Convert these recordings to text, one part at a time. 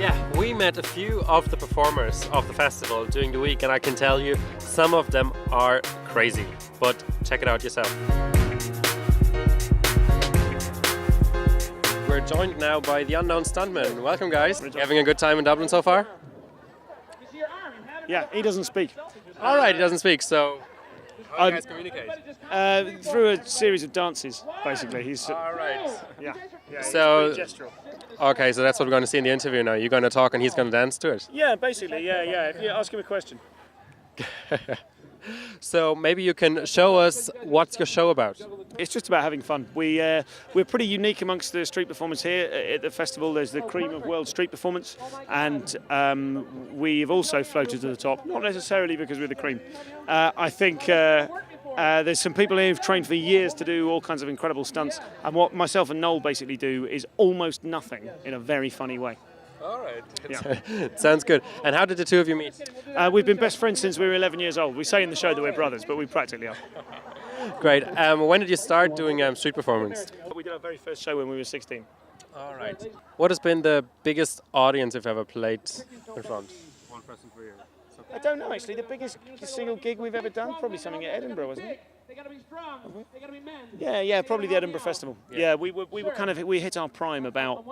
Yeah, we met a few of the performers of the festival during the week, and I can tell you some of them are crazy, but check it out yourself. We're joined now by the unknown stuntman. Welcome, guys. You having a good time in Dublin so far? Yeah, he doesn't speak. All right, he doesn't speak, so how do you guys communicate? Through a series of dances, basically. He's All right. yeah. So, he's pretty gestural. Okay, so that's what we're going to see in the interview now. You're going to talk and he's going to dance to it. Yeah, basically, yeah. If you ask him a question. So maybe you can show us what's your show about. It's just about having fun. We're pretty unique amongst the street performers here at the festival. There's the cream of world street performance, and we've also floated to the top. Not necessarily because we're the cream. I think there's some people here who've trained for years to do all kinds of incredible stunts, and what myself and Noel basically do is almost nothing in a very funny way. All right. Yeah. Sounds good. And how did the two of you meet? We've been best friends since we were 11 years old. We say in the show that we're brothers, but we practically are. Great. When did you start doing street performance? We did our very first show when we were 16. All right. What has been the biggest audience you've ever played in front? One person per year. I don't know, actually. The biggest single gig we've ever done, probably something at Edinburgh, wasn't it? They gotta be strong. They gotta be men. Yeah, probably the Edinburgh Festival. Yeah, we hit our prime about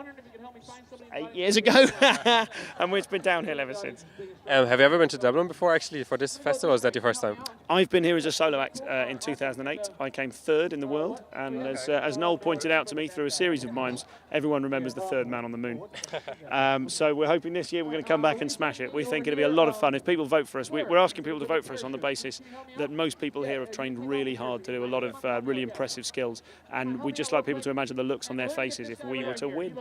8 years ago, and it's been downhill ever since. Have you ever been to Dublin before, actually, for this festival? Or is that your first time? I've been here as a solo act in 2008. I came third in the world, and as Noel pointed out to me through a series of mimes, everyone remembers the third man on the moon. So we're hoping this year we're going to come back and smash it. We think it'll be a lot of fun. If people vote for us, we're asking people to vote for us on the basis that most people here have trained really hard to do a lot of really impressive skills, and we'd just like people to imagine the looks on their faces if we were to win.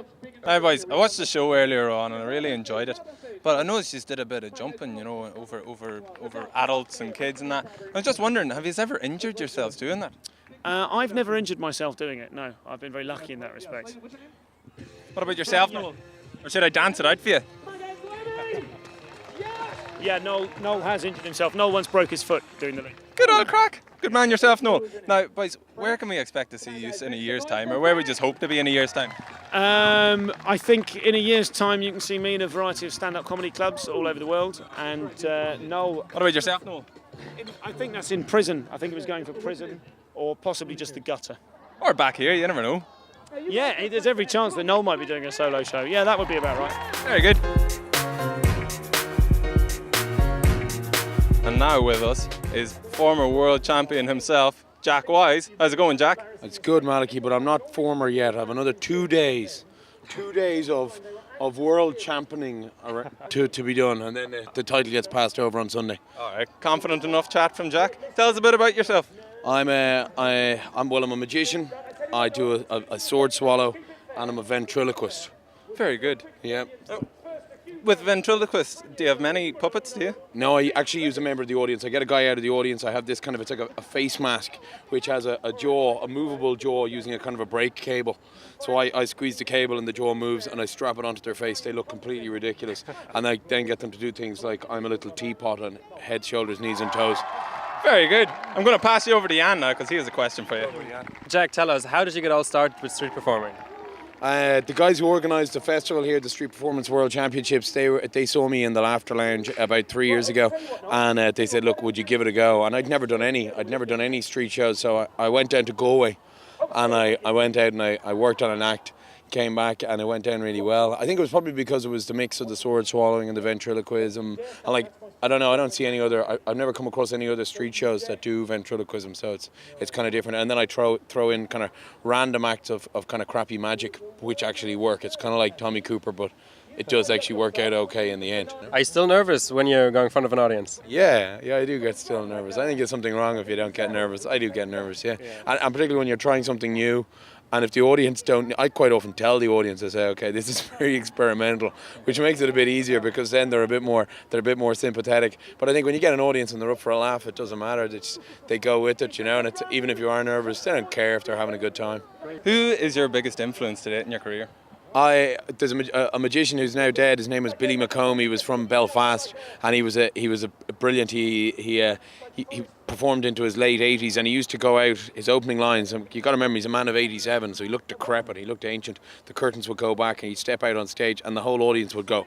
Hi boys, I watched the show earlier on and I really enjoyed it, but I noticed you did a bit of jumping, over adults and kids and that. I was just wondering, have you ever injured yourselves doing that? I've never injured myself doing it, no. I've been very lucky in that respect. What about yourself, Noel? Or should I dance it out for you? Yeah, Noel has injured himself. Noel once broke his foot doing the thing. Good old crack. Good man yourself, Noel. Now, boys, where can we expect to see you in a year's time, or where we just hope to be in a year's time? I think in a year's time you can see me in a variety of stand-up comedy clubs all over the world. And Noel... What about yourself, Noel? I think that's in prison. I think he was going for prison, or possibly just the gutter. Or back here, you never know. Yeah, there's every chance that Noel might be doing a solo show. Yeah, that would be about right. Very good. And now with us is former world champion himself, Jack Wise. How's it going, Jack? It's good, Malachy, but I'm not former yet. I have another 2 days. 2 days of world championing to be done, and then the title gets passed over on Sunday. All right, confident enough chat from Jack. Tell us a bit about yourself. I'm a magician. I do a sword swallow, and I'm a ventriloquist. Very good. Yeah. With ventriloquist, do you have many puppets, do you? No, I actually use a member of the audience. I get a guy out of the audience. I have this kind of, it's like a face mask, which has a jaw, a movable jaw using a kind of a brake cable. So I squeeze the cable and the jaw moves and I strap it onto their face. They look completely ridiculous. And I then get them to do things like I'm a little teapot and head, shoulders, knees and toes. Very good. I'm going to pass you over to Jan now because he has a question for you. Jack, tell us, how did you get all started with street performing? The guys who organised the festival here, the Street Performance World Championships, they saw me in the Laughter Lounge about 3 years ago, and they said, "Look, would you give it a go?" And I'd never done any street shows, so I went down to Galway, and I went out and I worked on an act, came back, and it went down really well. I think it was probably because it was the mix of the sword swallowing and the ventriloquism, and I don't know, I don't see any other, I've never come across any other street shows that do ventriloquism, so it's kind of different. And then I throw in kind of random acts of kind of crappy magic, which actually work. It's kind of like Tommy Cooper, but it does actually work out okay in the end. Are you still nervous when you're going in front of an audience? Yeah, I do get still nervous. I think there's something wrong if you don't get nervous. I do get nervous, yeah. And particularly when you're trying something new. And if the audience don't, I quite often tell the audience, I say, okay, this is very experimental, which makes it a bit easier because then they're a bit more sympathetic. But I think when you get an audience and they're up for a laugh, it doesn't matter. They go with it, and it's, even if you are nervous, they don't care if they're having a good time. Who is your biggest influence to date in your career? There's a magician who's now dead. His name was Billy McComb. He was from Belfast, and he was a brilliant. He performed into his late 80s, and he used to go out, his opening lines, and you got to remember he's a man of 87, so he looked decrepit, he looked ancient. The curtains would go back and he'd step out on stage and the whole audience would go,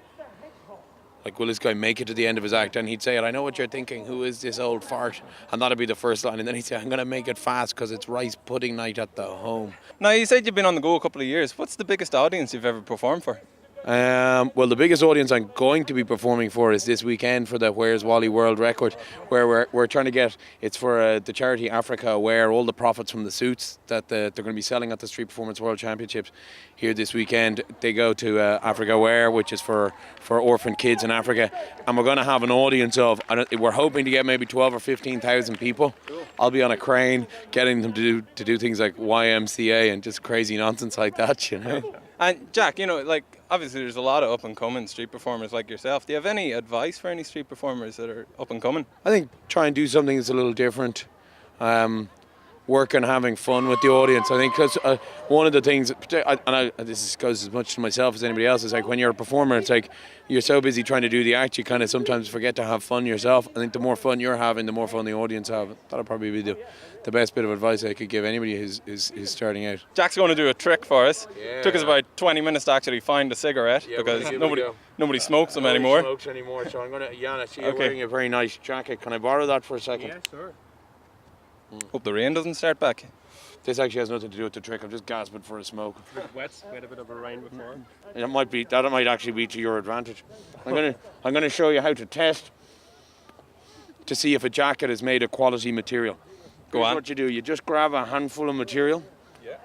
like, will this guy make it to the end of his act? And he'd say, I know what you're thinking, who is this old fart? And that'd be the first line, and then he'd say, I'm going to make it fast because it's rice pudding night at the home. Now, you said you've been on the go a couple of years. What's the biggest audience you've ever performed for? Well, the biggest audience I'm going to be performing for is this weekend for the Where's Wally World Record, where we're trying to get, it's for the charity Africa Aware, all the profits from the suits that they're going to be selling at the Street Performance World Championships here this weekend. They go to Africa Aware, which is for orphan kids in Africa, and we're going to have an audience of, we're hoping to get maybe 12 or 15,000 people. Cool. I'll be on a crane getting them to do things like YMCA and just crazy nonsense like that, you know. And Jack, you know, like, obviously there's a lot of up-and-coming street performers like yourself. Do you have any advice for any street performers that are up-and-coming? I think try and do something that's a little different. Work on having fun with the audience. I think because one of the things, this goes as much to myself as anybody else, is like when you're a performer, it's like you're so busy trying to do the act, you kind of sometimes forget to have fun yourself. I think the more fun you're having, the more fun the audience have. That'll probably be the best bit of advice I could give anybody who's starting out. Jack's going to do a trick for us. Yeah. Took us about 20 minutes to actually find a cigarette because nobody smokes them anymore. Nobody smokes anymore, so I'm going to, Jan, I see you're wearing a very nice jacket. Can I borrow that for a second? Yeah, sure. Hope the rain doesn't start back. This actually has nothing to do with the trick. I'm just gasping for a smoke. It's a bit wet. We had a bit of a rain before. That might actually be to your advantage. I'm going to show you how to test to see if a jacket is made of quality material. Go on. What you do, you just grab a handful of material. Yeah.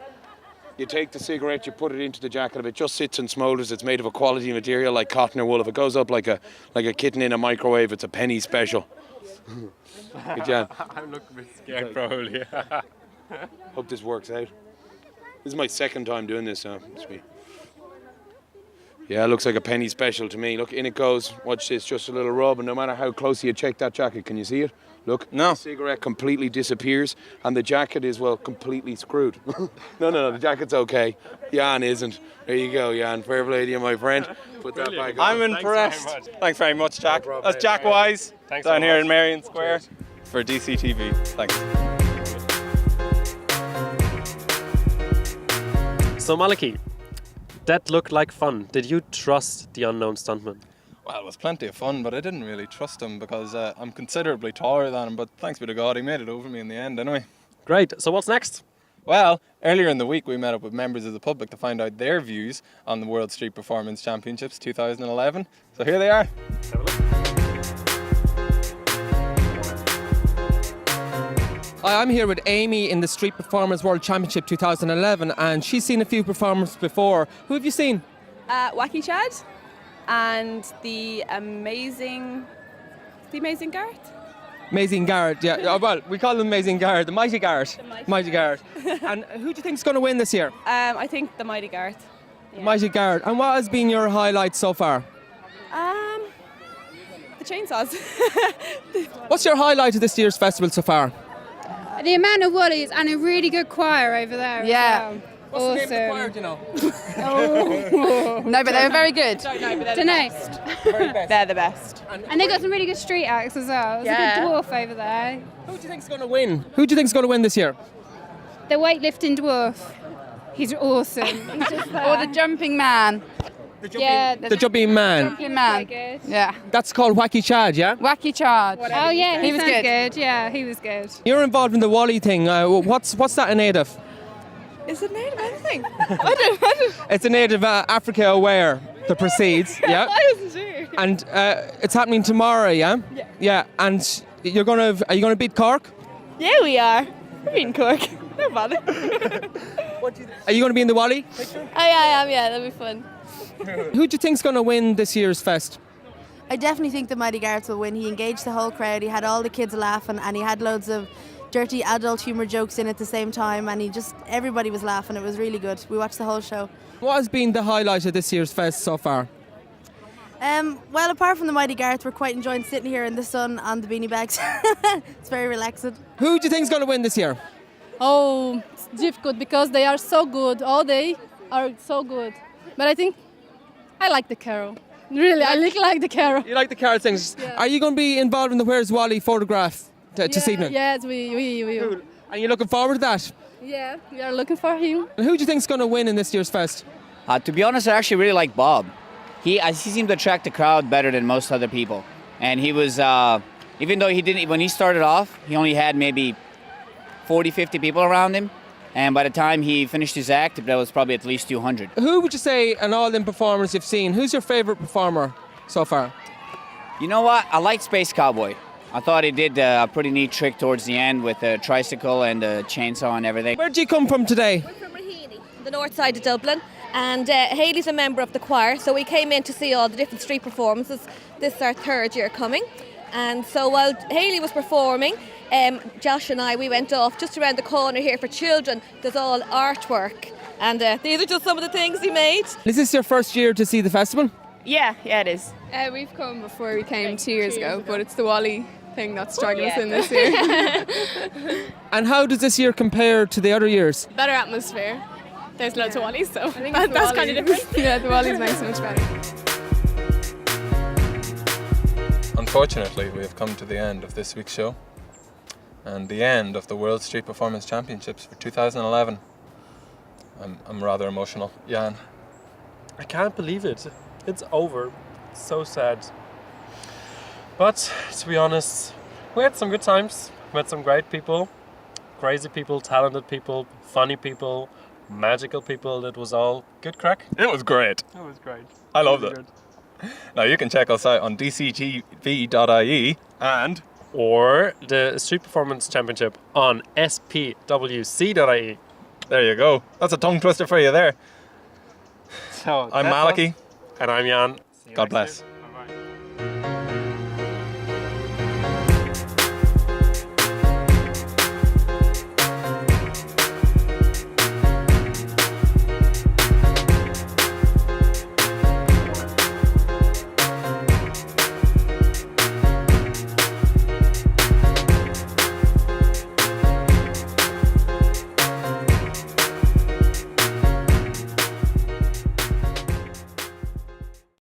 You take the cigarette, you put it into the jacket. If it just sits and smoulders, it's made of a quality material like cotton or wool. If it goes up like a kitten in a microwave, it's a penny special. Good job. I'm looking a bit scared, probably. Hope this works out. This is my second time doing this now. Yeah, it looks like a penny special to me. Look, in it goes. Watch this, just a little rub, and no matter how closely you check that jacket, can you see it? Look, no. The cigarette completely disappears, and the jacket is, well, completely screwed. No, the jacket's okay. Jan isn't. There you go, Jan. Fair play to you, my friend. Put that back on. I'm impressed. Thanks very much, Jack. No problem, That's Jack Wise Thanks down so here much. in Marion Square for DCTV. Thanks. So, Malachy, that looked like fun. Did you trust the unknown stuntman? Well, it was plenty of fun, but I didn't really trust him because I'm considerably taller than him, but thanks be to God, he made it over me in the end anyway. Great. So what's next? Well, earlier in the week we met up with members of the public to find out their views on the World Street Performance Championships 2011. So here they are. Have a look. Hi, I'm here with Amy in the Street Performance World Championship 2011, and she's seen a few performers before. Who have you seen? Wacky Chad and the amazing Gareth. Amazing Garrett, yeah. Oh, well, we call them Amazing Garrett, the Mighty Garrett. Mighty Garrett. And who do you think's going to win this year? I think the Mighty Gareth. Yeah. Mighty Garrett. And what has been your highlight so far? The chainsaws. What's your highlight of this year's festival so far? The amount of Woolies and a really good choir over there. Yeah. As well. What's Awesome. the name of the choir, do you know? No, but they're very good. Don't know. They're the best. And they got some really good street acts as well. There's a Yeah. good dwarf over there. Who do you think's going to win? Who do you think's going to win this year? The weightlifting dwarf. He's awesome. He's just there. Or the jumping man. The jumping man. Jumping man. Good. Yeah. That's called Wacky Chad, yeah? Wacky Chad. Oh yeah, He was sounds good. Yeah, he was good. You're involved in the Wally thing. What's that a native? Is it native anything? It's a native Africa Aware that proceeds, yeah? I wasn't sure. And it's happening tomorrow, yeah? Yeah. Yeah, and are you gonna beat Cork? Yeah, we are. We're in Cork. No bother. Are you gonna be in the Wally? I am, yeah, that'll be fun. Who do you think's gonna win this year's fest? I definitely think the Mighty Garrett will win. He engaged the whole crowd, he had all the kids laughing, and he had loads of dirty adult humour jokes in at the same time, and everybody was laughing. It was really good. We watched the whole show. What has been the highlight of this year's fest so far? Well, apart from the Mighty Garrett, we're quite enjoying sitting here in the sun on the beanie bags. It's very relaxing. Who do you think's gonna win this year? Oh, it's difficult because they are so good. All they are so good. But I think I like the Carol. Really, I like the Carol. You like the card things. Yeah. Are you gonna be involved in the Where's Wally photograph this evening? Yes, we. Cool. Are you looking forward to that? Yeah, we are looking for him. And who do you think's going to win in this year's fest? To be honest, I actually really like Bob. He seemed to attract the crowd better than most other people. And he was, even though when he started off, he only had maybe 40, 50 people around him. And by the time he finished his act, there was probably at least 200. Who would you say, an all-in performance you've seen, who's your favourite performer so far? You know what? I like Space Cowboy. I thought he did a pretty neat trick towards the end with the tricycle and the chainsaw and everything. Where did you come from today? We're from Raheny, the north side of Dublin. And Hayley's a member of the choir, so we came in to see all the different street performances. This is our third year coming. And so while Hayley was performing, Josh and I, we went off just around the corner here for children. There's all artwork. And these are just some of the things he made. Is this your first year to see the festival? Yeah, it is. We've come before we came 2 years ago, but it's the Wally thing that's dragging us in this year. And how does this year compare to the other years? Better atmosphere. There's loads of Wallies, so that's kind of different. Yeah, the Wallies makes it much better. Unfortunately, we have come to the end of this week's show and the end of the World Street Performance Championships for 2011. I'm rather emotional. Jan? I can't believe it. It's over. It's so sad. But to be honest, we had some good times. We met some great people, crazy people, talented people, funny people, magical people. It was all good crack. It was great. It was great. I loved it. Now you can check us out on dcgv.ie and or the Street Performance Championship on spwc.ie. There you go. That's a tongue twister for you there. So I'm Malachy. And I'm Jan. God bless.